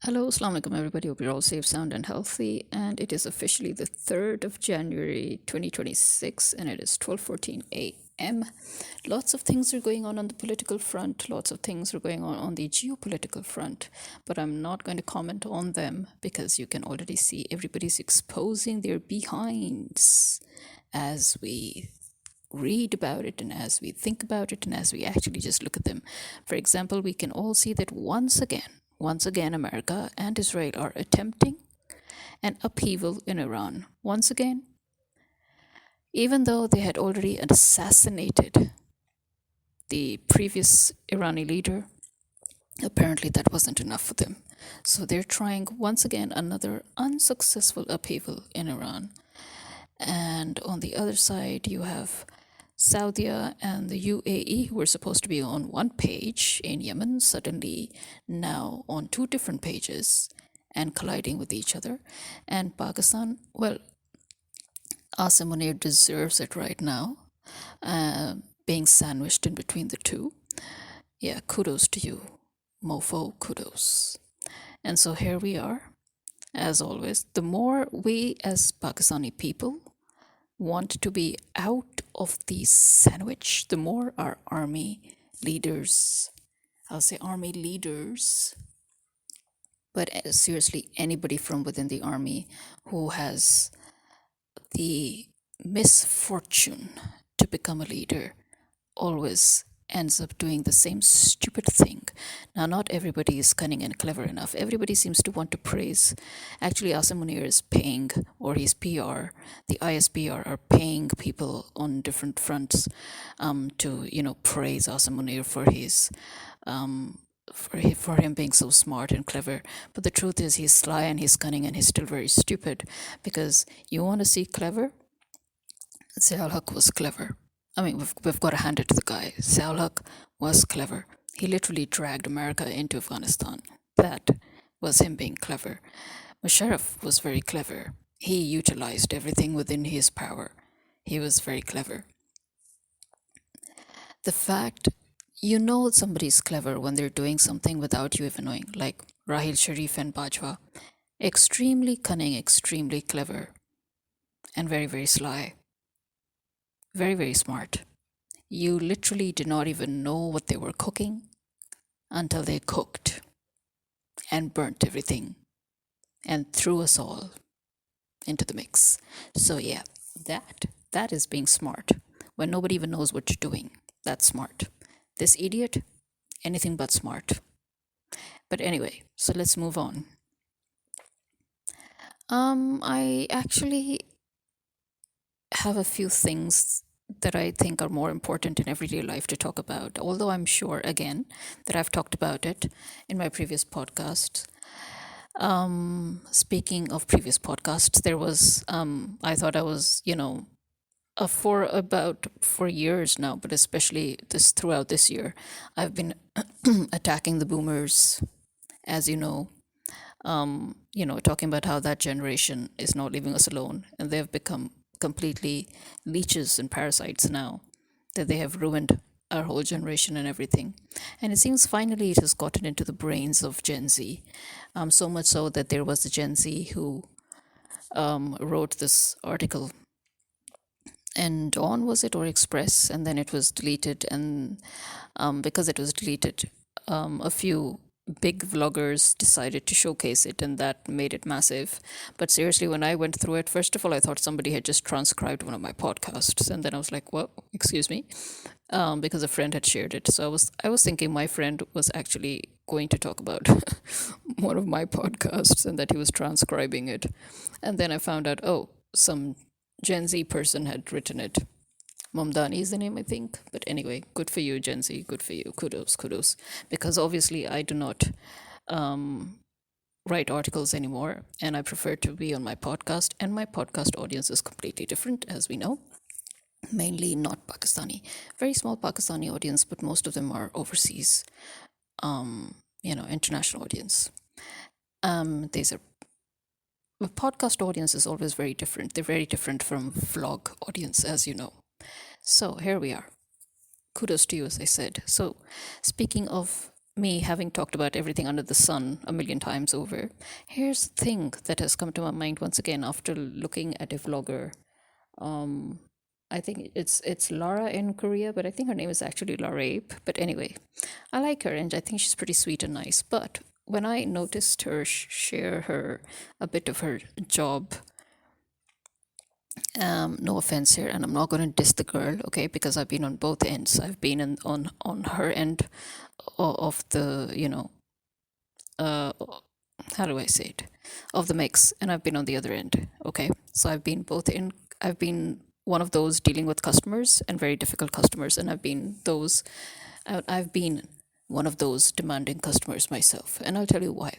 Hello, Assalamu alaikum everybody. Hope you're all safe, sound, and healthy. And it is officially the 3rd of January 2026, and it is 12:14 a.m. Lots of things are going on the political front, lots of things are going on the geopolitical front, but I'm not going to comment on them because you can already see everybody's exposing their behinds as we read about it and as we think about it and as we actually just look at them. For example, we can all see that once again, America and Israel are attempting an upheaval in Iran. Once again, even though they had already assassinated the previous Irani leader, apparently that wasn't enough for them. So they're trying once again another unsuccessful upheaval in Iran. And on the other side, you have Saudi and the UAE, who were supposed to be on one page in Yemen, suddenly now on two different pages and colliding with each other. And Pakistan, well, Asim Munir deserves it right now, being sandwiched in between the two. Yeah, kudos to you, mofo, kudos. And so here we are, as always. The more we as Pakistani people want to be out of the sandwich, the more our army leaders, I'll say army leaders, but seriously, anybody from within the army who has the misfortune to become a leader always ends up doing the same stupid thing. Now, not everybody is cunning and clever enough. Everybody seems to want to praise. Actually, Asim Munir is paying, or his PR, the ISPR are paying people on different fronts to, praise Asim Munir for his for him being so smart and clever. But the truth is, he's sly and he's cunning and he's still very stupid. Because you want to see clever? Ziaul Haq was clever. I mean, we've got to hand it to the guy. Ziaul Haq was clever. He literally dragged America into Afghanistan. That was him being clever. Musharraf was very clever. He utilized everything within his power. He was very clever. The fact you know somebody's clever when they're doing something without you even knowing, like Rahil Sharif and Bajwa. Extremely cunning, extremely clever, and very, very sly. Very, very smart. You literally did not even know what they were cooking until they cooked and burnt everything and threw us all into the mix. So yeah, that is being smart. When nobody even knows what you're doing, that's smart. This idiot, anything but smart. But anyway, so let's move on. I actually have a few things that I think are more important in everyday life to talk about, although I'm sure, again, that I've talked about it in my previous podcasts. Speaking of previous podcasts, there was, I thought I was, for years now, but especially throughout this year, I've been attacking the boomers, as you know, talking about how that generation is not leaving us alone and they've become completely leeches and parasites now, that they have ruined our whole generation and everything. And it seems finally it has gotten into the brains of Gen Z, so much so that there was a Gen Z who wrote this article, and Dawn was it, or Express, and then it was deleted. And because it was deleted, a few big vloggers decided to showcase it, and that made it massive. But seriously, when I went through it, first of all, I thought somebody had just transcribed one of my podcasts, and then I was like, "What? Excuse me," because a friend had shared it. So I was thinking my friend was actually going to talk about one of my podcasts, and that he was transcribing it. And then I found out, oh, some Gen Z person had written it. Momdani is the name, I think. But anyway, good for you, Gen Z. Good for you. Kudos, kudos. Because obviously, I do not write articles anymore, and I prefer to be on my podcast. And my podcast audience is completely different, as we know. Mainly not Pakistani. Very small Pakistani audience, but most of them are overseas, international audience. These are the podcast audience is always very different. They're very different from vlog audience, as you know. So here we are. Kudos to you, as I said. So, speaking of me having talked about everything under the sun a million times over, here's the thing that has come to my mind once again after looking at a vlogger. Um, I think it's Lara in Korea, but I think her name is actually Larape. But anyway, I like her and I think she's pretty sweet and nice. But when I noticed her share her a bit of her job, no offense here, and I'm not going to diss the girl, okay? Because I've been on both ends. I've been on her end of the uh, how do I say it, of the mix, and I've been on the other end, okay? So I've been both in. I've been one of those dealing with customers and very difficult customers, and I've been one of those demanding customers myself, and I'll tell you why.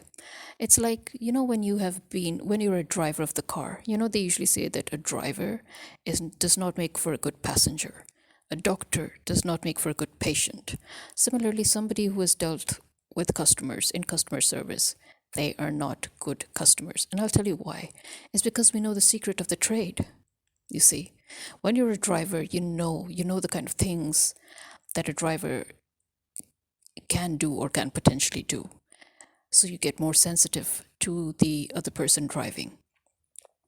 It's like, when you're a driver of the car, they usually say that a driver does not make for a good passenger. A doctor does not make for a good patient. Similarly, somebody who has dealt with customers in customer service, they are not good customers. And I'll tell you why. It's because we know the secret of the trade. You see, when you're a driver, you know the kind of things that a driver can do or can potentially do. So you get more sensitive to the other person driving.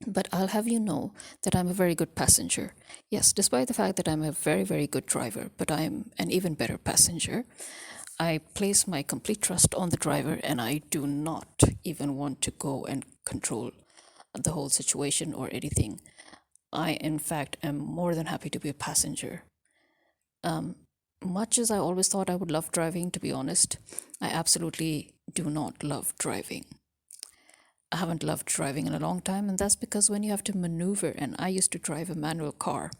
But I'll have you know that I'm a very good passenger. Yes, despite the fact that I'm a very, very good driver, but I'm an even better passenger. I place my complete trust on the driver and I do not even want to go and control the whole situation or anything. I, in fact, am more than happy to be a passenger. Much as I always thought I would love driving, to be honest, I absolutely do not love driving. I haven't loved driving in a long time, and that's because when you have to maneuver, and I used to drive a manual car,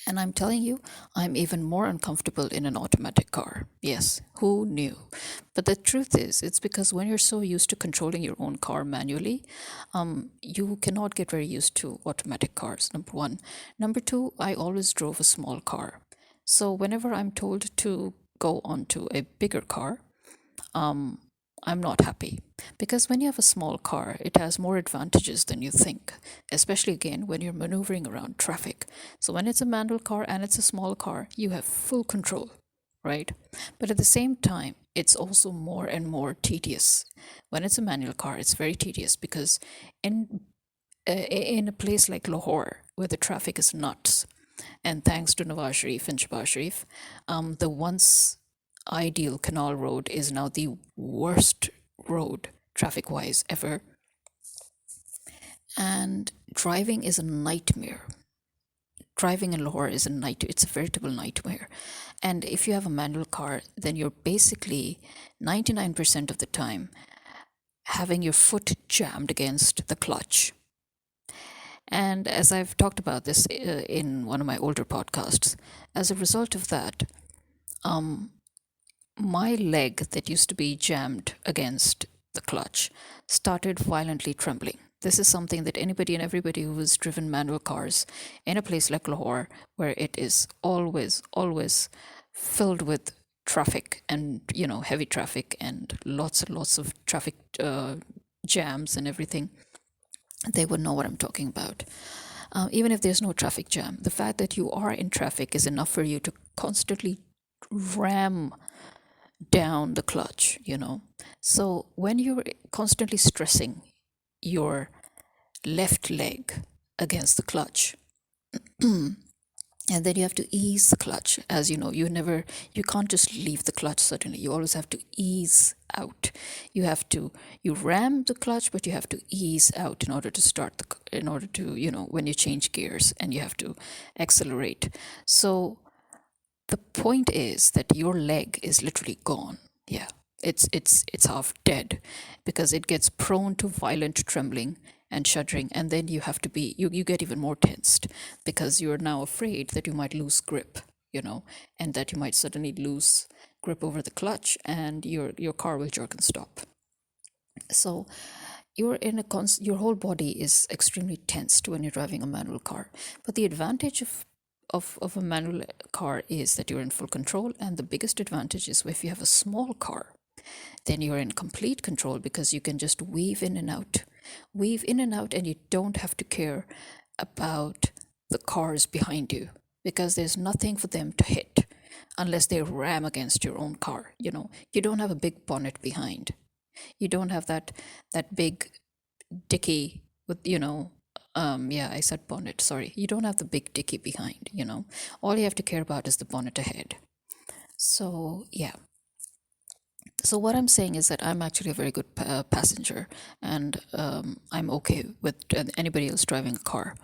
and I'm telling you, I'm even more uncomfortable in an automatic car. Yes, who knew? But the truth is, it's because when you're so used to controlling your own car manually, you cannot get very used to automatic cars, number one. Number two, I always drove a small car. So whenever I'm told to go onto a bigger car, I'm not happy. Because when you have a small car, it has more advantages than you think, especially again when you're maneuvering around traffic. So when it's a manual car and it's a small car, you have full control, right? But at the same time, it's also more and more tedious. When it's a manual car, it's very tedious because in a place like Lahore, where the traffic is nuts, and thanks to Nawaz Sharif and Shahbaz Sharif, the once ideal canal road is now the worst road traffic wise ever. And driving is a nightmare. Driving in Lahore is a nightmare. It's a veritable nightmare. And if you have a manual car, then you're basically 99% of the time having your foot jammed against the clutch. And as I've talked about this in one of my older podcasts, as a result of that, my leg that used to be jammed against the clutch started violently trembling. This is something that anybody and everybody who has driven manual cars in a place like Lahore, where it is always, always filled with traffic and, heavy traffic and lots and lots of traffic jams and everything, they would know what I'm talking about. Even if there's no traffic jam, the fact that you are in traffic is enough for you to constantly ram down the clutch. So when you're constantly stressing your left leg against the clutch, and then you have to ease the clutch, as you know, you can't just leave the clutch suddenly. You always have to ease out. You ram the clutch, but you have to ease out in order to when you change gears and you have to accelerate. So the point is that your leg is literally gone. Yeah, it's half dead because it gets prone to violent trembling and shuddering, and then you have to be you get even more tensed because you're now afraid that you might lose grip, and that you might suddenly lose grip over the clutch and your car will jerk and stop. So your whole body is extremely tensed when you're driving a manual car. But the advantage of a manual car is that you're in full control, and the biggest advantage is if you have a small car, then you're in complete control because you can just weave in and out, and you don't have to care about the cars behind you because there's nothing for them to hit. unless they ram against your own car. You don't have a big bonnet behind. You don't have that big dicky with, yeah, I said bonnet, sorry. You don't have the big dicky behind. All you have to care about is the bonnet ahead. So yeah. So what I'm saying is that I'm actually a very good passenger, and I'm okay with anybody else driving a car.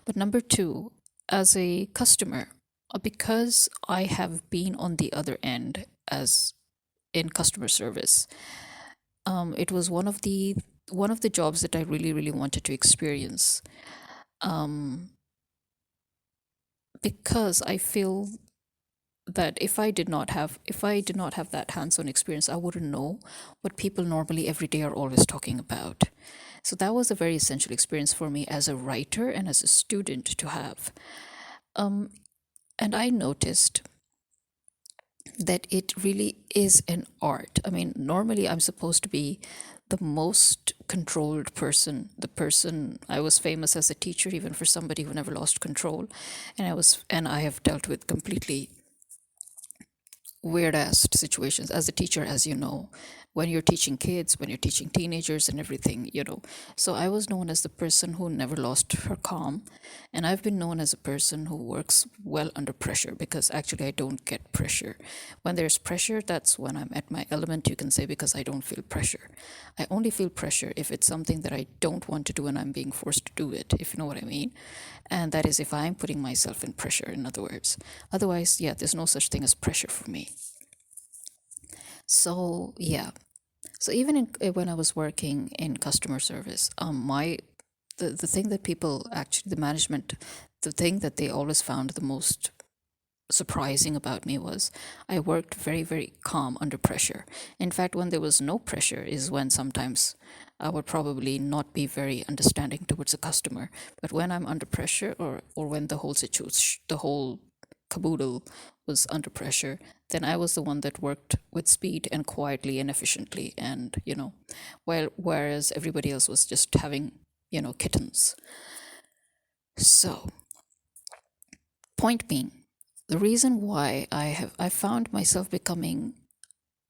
But number two, as a customer, because I have been on the other end as in customer service, it was one of the jobs that I really really wanted to experience, because I feel that if I did not have that hands-on experience, I wouldn't know what people normally every day are always talking about. So that was a very essential experience for me as a writer and as a student to have. And I noticed that it really is an art. I mean, normally I'm supposed to be the most controlled person, the person. I was famous as a teacher, even for somebody who never lost control. And I have dealt with completely weird ass situations as a teacher, as you know, when you're teaching kids, when you're teaching teenagers and everything. So I was known as the person who never lost her calm. And I've been known as a person who works well under pressure, because actually I don't get pressure. When there's pressure, that's when I'm at my element, you can say, because I don't feel pressure. I only feel pressure if it's something that I don't want to do and I'm being forced to do it, if you know what I mean. And that is if I'm putting myself in pressure, in other words. Otherwise, yeah, there's no such thing as pressure for me. So yeah. So even when I was working in customer service, the thing that people actually, the management, the thing that they always found the most surprising about me was I worked very, very calm under pressure. In fact, when there was no pressure is when sometimes I would probably not be very understanding towards a customer. But when I'm under pressure, or when the whole situation, the whole caboodle was under pressure, then I was the one that worked with speed and quietly and efficiently. And, whereas everybody else was just having, kittens. So, point being, the reason why I found myself becoming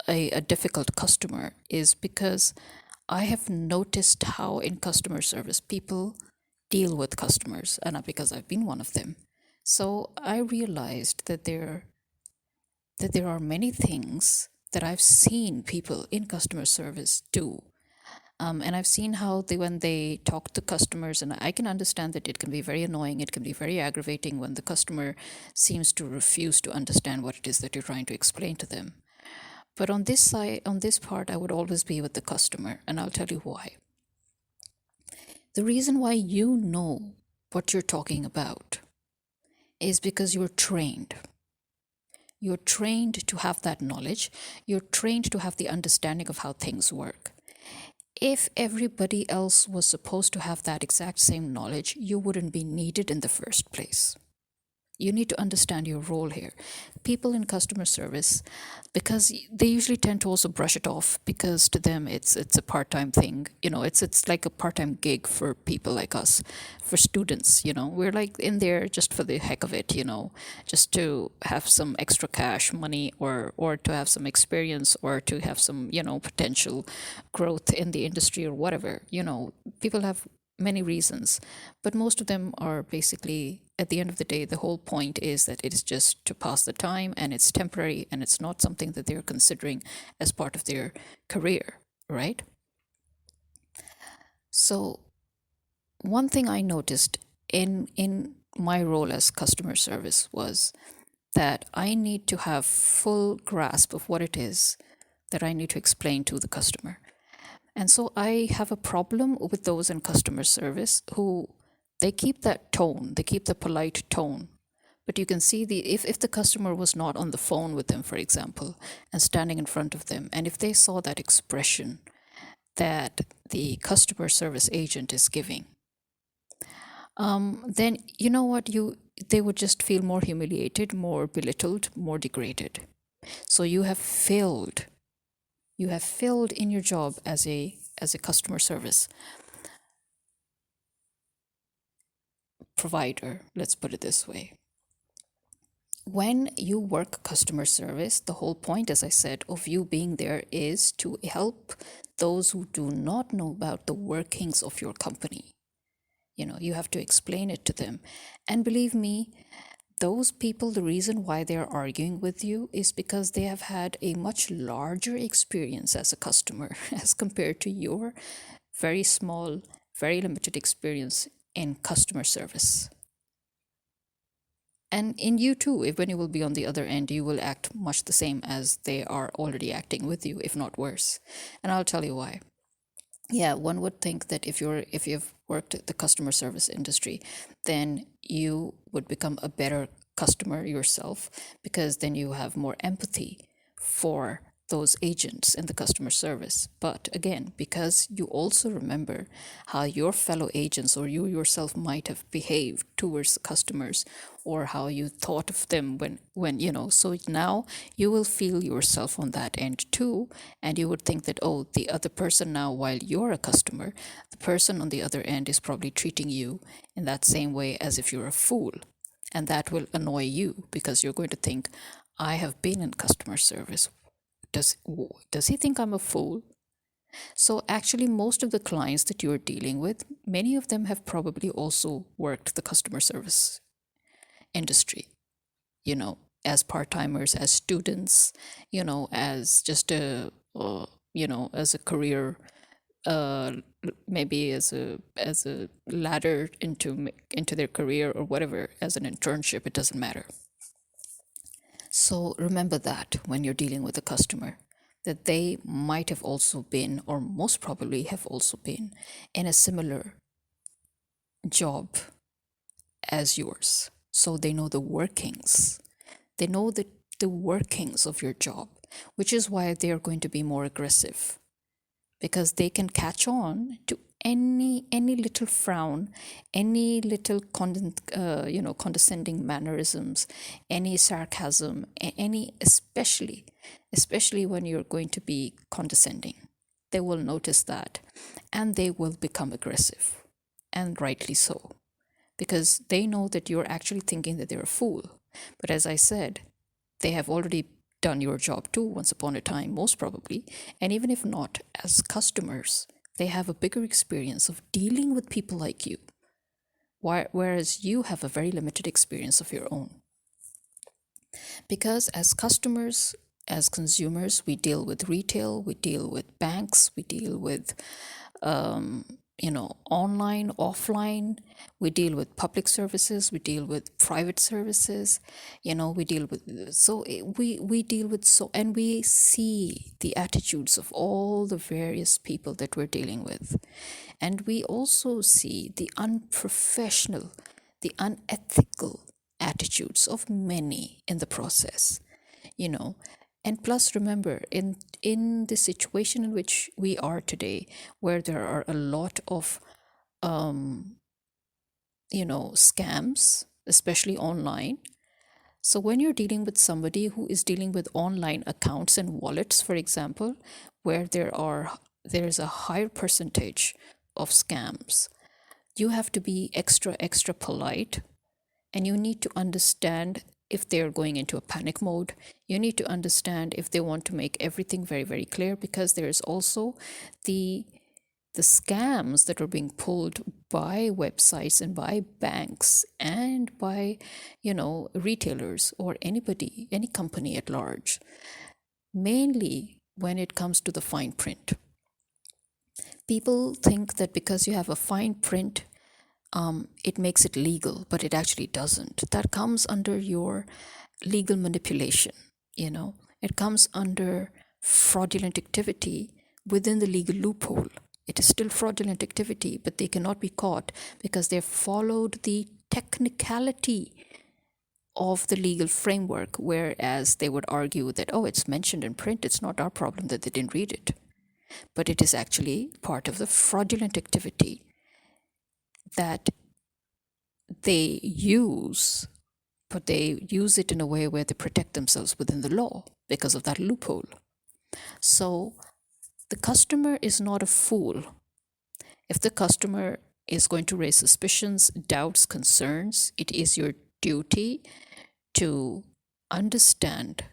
a difficult customer is because I have noticed how in customer service people deal with customers, and not because I've been one of them. So I realized that there are many things that I've seen people in customer service do. And I've seen how when they talk to customers, and I can understand that it can be very annoying, it can be very aggravating when the customer seems to refuse to understand what it is that you're trying to explain to them. But on this side, on this part, I would always be with the customer, and I'll tell you why. The reason why you know what you're talking about is because you're trained. You're trained to have that knowledge. You're trained to have the understanding of how things work. If everybody else was supposed to have that exact same knowledge, you wouldn't be needed in the first place. You need to understand your role here. People in customer service, because they usually tend to also brush it off, because to them it's a part-time thing. It's like a part-time gig for people like us, for students. We're like in there just for the heck of it. Just to have some extra cash money, or to have some experience, or to have some potential growth in the industry, or whatever. People have many reasons, but most of them are basically, at the end of the day, the whole point is that it is just to pass the time, and it's temporary, and it's not something that they're considering as part of their career, right? So one thing I noticed in my role as customer service was that I need to have full grasp of what it is that I need to explain to the customer. And so I have a problem with those in customer service who, they keep that tone, they keep the polite tone. But you can see if the customer was not on the phone with them, for example, and standing in front of them, and if they saw that expression that the customer service agent is giving, then you know what, they would just feel more humiliated, more belittled, more degraded. So you have failed. You have failed in your job as a customer service provider, let's put it this way. When you work customer service, the whole point, as I said, of you being there is to help those who do not know about the workings of your company. You have to explain it to them. And believe me, those people, the reason why they're arguing with you is because they have had a much larger experience as a customer as compared to your very small, very limited experience in customer service. And in you too, if when you will be on the other end, you will act much the same as they are already acting with you, if not worse. And I'll tell you why. Yeah, one would think that if you've worked at the customer service industry, then you would become a better customer yourself, because then you have more empathy for those agents in the customer service. But again, because you also remember how your fellow agents or you yourself might have behaved towards the customers, or how you thought of them when so now you will feel yourself on that end too, and you would think that, oh, the other person now, while you're a customer, the person on the other end is probably treating you in that same way as if you're a fool. And that will annoy you, because you're going to think, I have been in customer service. Does he think I'm a fool? So actually, most of the clients that you're dealing with, many of them have probably also worked the customer service industry, as part-timers, as students, as just as a career, uh, maybe as a ladder into their career, or whatever, as an internship. It doesn't matter. So remember that when you're dealing with a customer, that they might have also been, or most probably have also been, in a similar job as yours. So they know the workings. They know the workings of your job, which is why they are going to be more aggressive, because they can catch on to any little frown, any little condescending mannerisms, any sarcasm, any especially when you're going to be condescending. They will notice that, and they will become aggressive, and rightly so, because they know that you're actually thinking that they're a fool. But as I said, they have already done your job too once upon a time, most probably. And even if not, as customers, they have a bigger experience of dealing with people like you, whereas you have a very limited experience of your own. Because as customers, as consumers, we deal with retail, we deal with banks, we deal with online, offline. We deal with public services, we deal with private services, we deal with, we deal with, and we see the attitudes of all the various people that we're dealing with. And we also see the unprofessional, the unethical attitudes of many in the process, you know and plus, remember, in the situation in which we are today, where there are a lot of scams, especially online. So when you're dealing with somebody who is dealing with online accounts and wallets, for example, where there's a higher percentage of scams, you have to be extra polite, and you need to understand if they're going into a panic mode. You need to understand if they want to make everything very, very clear, because there's also the scams that are being pulled by websites and by banks and by retailers, or anybody, any company at large, mainly when it comes to the fine print. People think that because you have a fine print, it makes it legal, but it actually doesn't. That comes under your legal manipulation. It comes under fraudulent activity within the legal loophole. It is still fraudulent activity, but they cannot be caught because they've followed the technicality of the legal framework, whereas they would argue that, oh, it's mentioned in print, it's not our problem that they didn't read it. But it is actually part of the fraudulent activity that they use, but they use it in a way where they protect themselves within the law because of that loophole. So the customer is not a fool. If the customer is going to raise suspicions, doubts, concerns, it is your duty to understand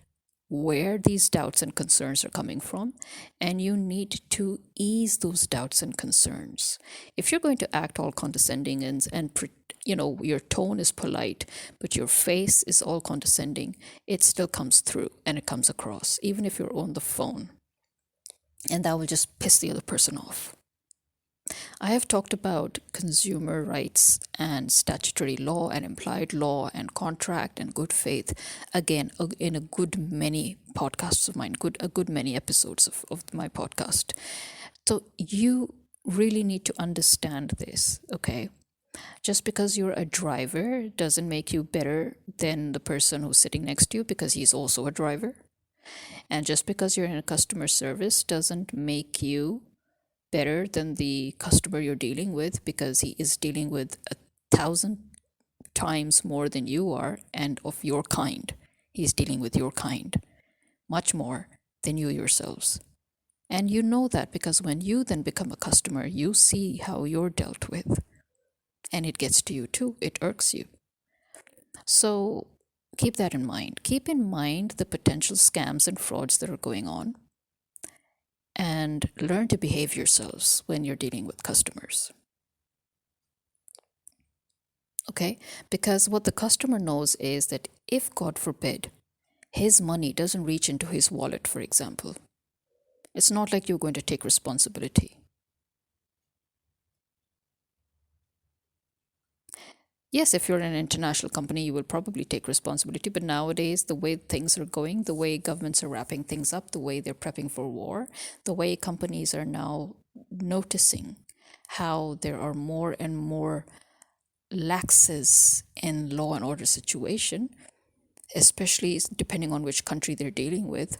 where these doubts and concerns are coming from, and you need to ease those doubts and concerns. If you're going to act all condescending and your tone is polite, but your face is all condescending, it still comes through and it comes across, even if you're on the phone. And that will just piss the other person off. I have talked about consumer rights and statutory law and implied law and contract and good faith again in a good many podcasts of mine, a good many episodes of my podcast. So you really need to understand this, okay? Just because you're a driver doesn't make you better than the person who's sitting next to you because he's also a driver. And just because you're in a customer service doesn't make you better than the customer you're dealing with because he is dealing with 1,000 times more than you are and of your kind. He's dealing with your kind much more than you yourselves. And you know that because when you then become a customer, you see how you're dealt with. And it gets to you too. It irks you. So keep that in mind. Keep in mind the potential scams and frauds that are going on. And learn to behave yourselves when you're dealing with customers. Okay? Because what the customer knows is that if, God forbid, his money doesn't reach into his wallet, for example, it's not like you're going to take responsibility. Yes, if you're an international company, you will probably take responsibility. But nowadays, the way things are going, the way governments are wrapping things up, the way they're prepping for war, the way companies are now noticing how there are more and more laxes in law and order situation, especially depending on which country they're dealing with,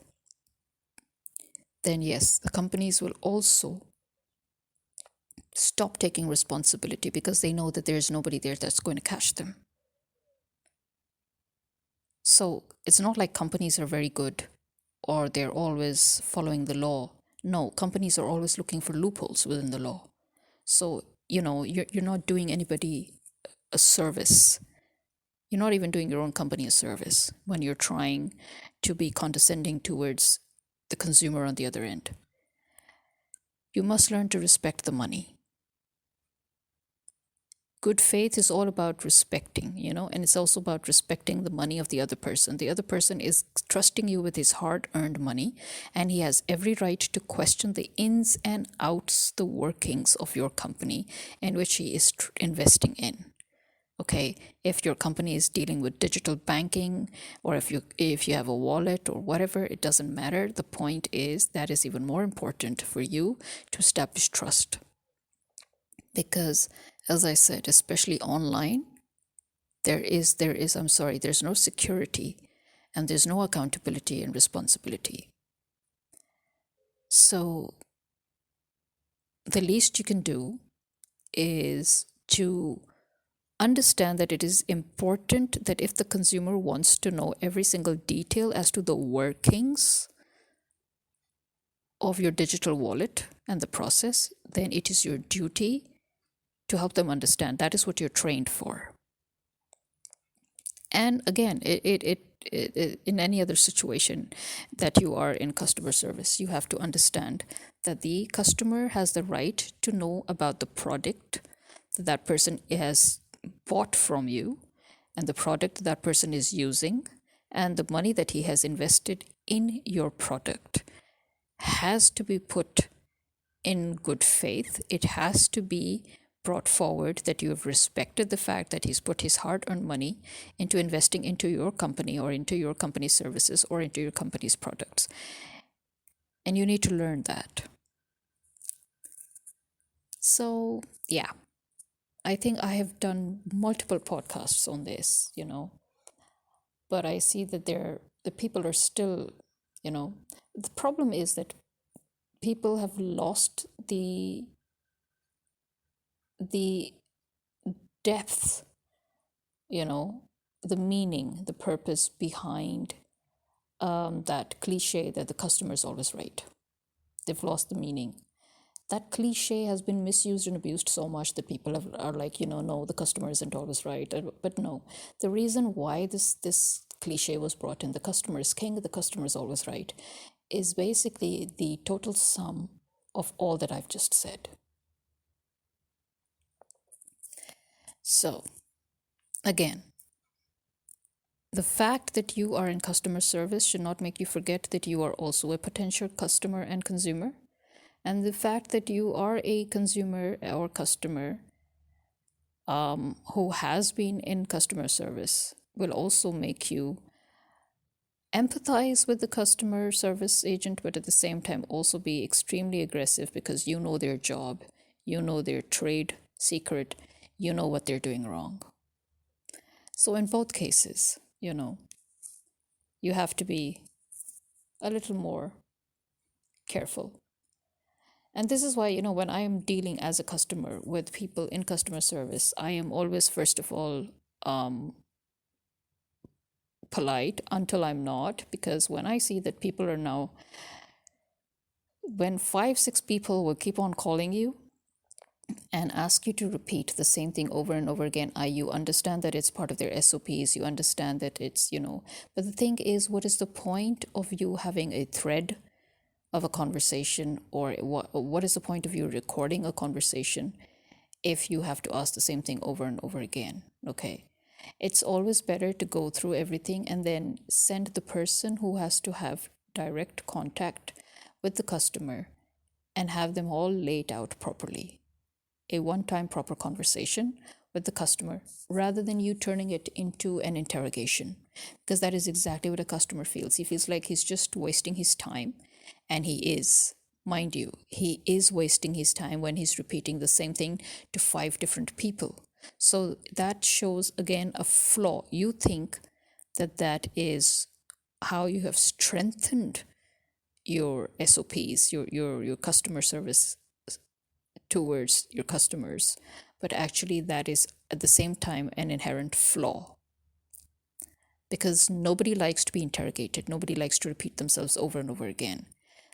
then yes, the companies will also stop taking responsibility because they know that there's nobody there that's going to catch them. So it's not like companies are very good or they're always following the law. No, companies are always looking for loopholes within the law. So, you're not doing anybody a service. You're not even doing your own company a service when you're trying to be condescending towards the consumer on the other end. You must learn to respect the money. Good faith is all about respecting, and it's also about respecting the money of the other person. The other person is trusting you with his hard earned money, and he has every right to question the ins and outs, the workings of your company in which he is investing in. Okay, if your company is dealing with digital banking or if you have a wallet or whatever, it doesn't matter. The point is that is even more important for you to establish trust. Because as I said, especially online, there's no security and there's no accountability and responsibility. So the least you can do is to understand that it is important that if the consumer wants to know every single detail as to the workings of your digital wallet and the process, then it is your duty to help them understand. That is what you're trained for. And again, in any other situation that you are in customer service, you have to understand that the customer has the right to know about the product that person has bought from you and the product that person is using and the money that he has invested in your product has to be put in good faith. It has to be brought forward that you have respected the fact that he's put his hard-earned money into investing into your company or into your company's services or into your company's products. And you need to learn that. So, yeah. I think I have done multiple podcasts on this, but I see that the people are still, the problem is that people have lost the depth, the meaning, the purpose behind that cliche that the customer is always right. They've lost the meaning. That cliche has been misused and abused so much that people are like, no, the customer isn't always right. But no, the reason why this cliche was brought in, the customer is king, the customer is always right, is basically the total sum of all that I've just said. So, again, the fact that you are in customer service should not make you forget that you are also a potential customer and consumer. And the fact that you are a consumer or customer who has been in customer service will also make you empathize with the customer service agent, but at the same time also be extremely aggressive because you know their job, you know their trade secret, you know what they're doing wrong. So in both cases, you have to be a little more careful. And this is why, when I am dealing as a customer with people in customer service, I am always, first of all, polite until I'm not, because when I see that people are now, when 5, 6 people will keep on calling you and ask you to repeat the same thing over and over again, you understand that it's part of their SOPs, you understand that it's, but the thing is, what is the point of you having a thread of a conversation, or what is the point of you recording a conversation if you have to ask the same thing over and over again? Okay. It's always better to go through everything and then send the person who has to have direct contact with the customer and have them all laid out properly. A one-time proper conversation with the customer rather than you turning it into an interrogation, because that is exactly what a customer feels. He feels like he's just wasting his time, and he is. Mind you, he is wasting his time when he's repeating the same thing to 5 different people. So that shows again a flaw. You think that that is how you have strengthened your SOPs, your customer service towards your customers, but actually that is at the same time an inherent flaw, because nobody likes to be interrogated, nobody likes to repeat themselves over and over again.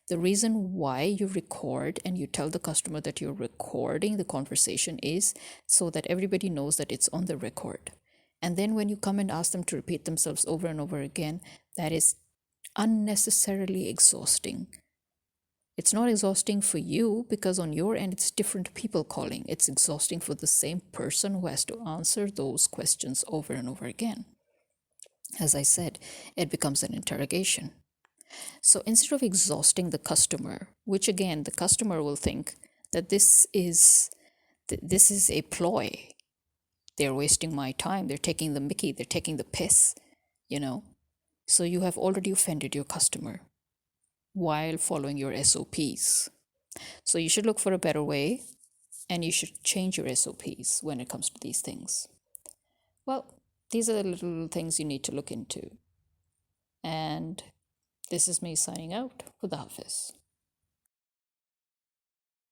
The reason why you record and you tell the customer that you're recording the conversation is so that everybody knows that it's on the record. And then when you come and ask them to repeat themselves over and over again, that is unnecessarily exhausting. It's not exhausting for you because on your end, it's different people calling. It's exhausting for the same person who has to answer those questions over and over again. As I said, it becomes an interrogation. So instead of exhausting the customer, which again, the customer will think that this is a ploy. They're wasting my time. They're taking the mickey. They're taking the piss, So you have already offended your customer while following your SOPs. So you should look for a better way, and you should change your SOPs when it comes to these things. Well, these are the little things you need to look into. And this is me signing out. Khuda Hafiz.